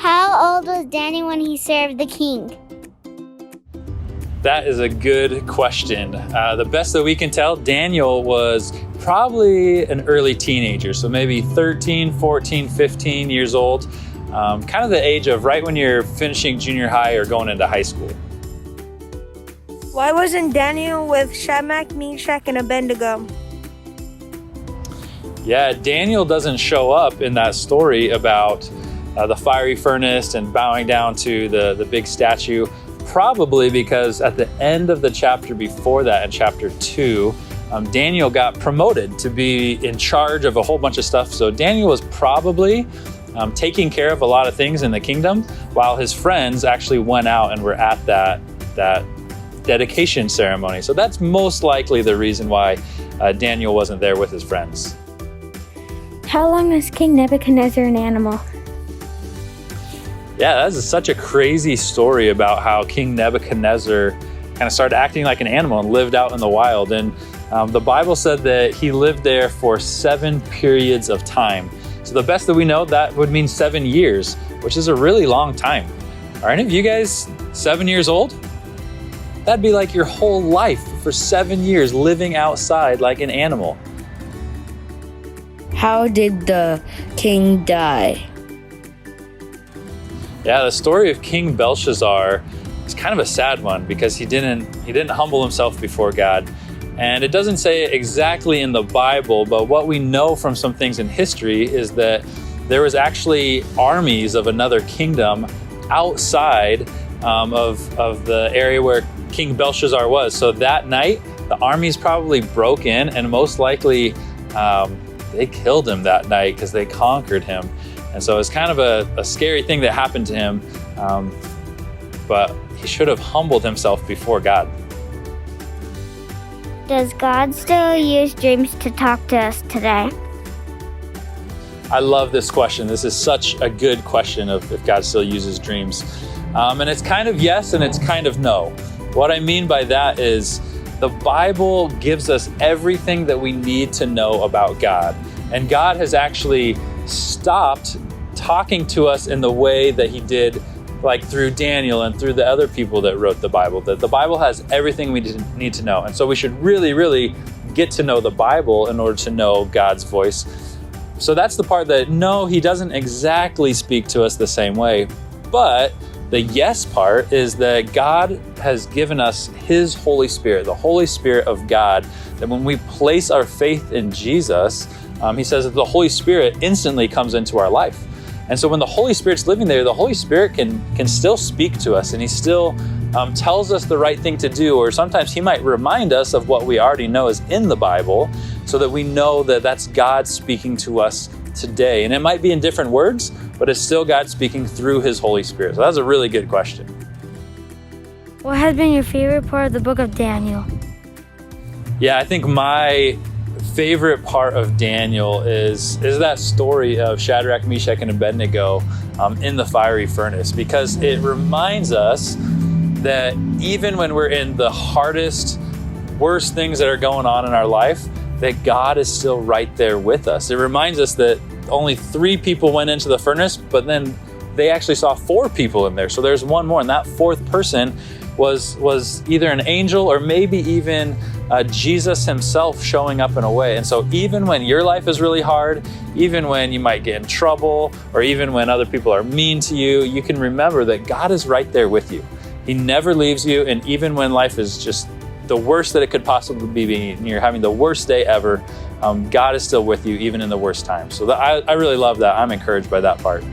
How old was Daniel when he served the king? That is a good question. The best that we can tell, Daniel was probably an early teenager, so maybe 13, 14, 15 years old, kind of the age of right when you're finishing junior high or going into high school. Why wasn't Daniel with Shadrach, Meshach, and Abednego? Yeah, Daniel doesn't show up in that story about the fiery furnace and bowing down to the big statue. Probably because at the end of the chapter before that, in chapter 2, Daniel got promoted to be in charge of a whole bunch of stuff. So Daniel was probably taking care of a lot of things in the kingdom, while his friends actually went out and were at that dedication ceremony. So that's most likely the reason why Daniel wasn't there with his friends. How long was King Nebuchadnezzar an animal? Yeah, that is such a crazy story about how King Nebuchadnezzar kind of started acting like an animal and lived out in the wild. And the Bible said that he lived there for 7 periods of time. So the best that we know, that would mean 7 years, which is a really long time. Are any of you guys 7 years old? That'd be like your whole life for 7 years living outside like an animal. How did the king die? Yeah, the story of King Belshazzar is kind of a sad one because he didn't humble himself before God. And it doesn't say it exactly in the Bible, but what we know from some things in history is that there was actually armies of another kingdom outside of the area where King Belshazzar was. So that night, the armies probably broke in, and most likely they killed him that night because they conquered him. And so it's kind of a scary thing that happened to him, but he should have humbled himself before God. Does God still use dreams to talk to us today? I love this question. This is such a good question of if God still uses dreams. And it's kind of yes and it's kind of no. What I mean by that is the Bible gives us everything that we need to know about God. And God has actually stopped talking to us in the way that he did like through Daniel and through the other people that wrote the Bible. That the Bible has everything we need to know. And so we should really, really get to know the Bible in order to know God's voice. So that's the part that no, he doesn't exactly speak to us the same way. But the yes part is that God has given us his Holy Spirit, the Holy Spirit of God, that when we place our faith in Jesus, he says that the Holy Spirit instantly comes into our life. And so when the Holy Spirit's living there, the Holy Spirit can still speak to us, and he still tells us the right thing to do, or sometimes he might remind us of what we already know is in the Bible so that we know that that's God speaking to us today. And it might be in different words, but it's still God speaking through his Holy Spirit. So that's a really good question. What has been your favorite part of the book of Daniel? Yeah, I think my favorite part of Daniel is that story of Shadrach, Meshach, and Abednego in the fiery furnace, because it reminds us that even when we're in the hardest, worst things that are going on in our life, that God is still right there with us. It reminds us that only 3 people went into the furnace, but then they actually saw 4 people in there. So there's one more, and that 4th person was either an angel or maybe even Jesus himself showing up in a way. And so even when your life is really hard, even when you might get in trouble, or even when other people are mean to you, you can remember that God is right there with you. He never leaves you. And even when life is just the worst that it could possibly be, and you're having the worst day ever, God is still with you even in the worst times. So I really love that. I'm encouraged by that part.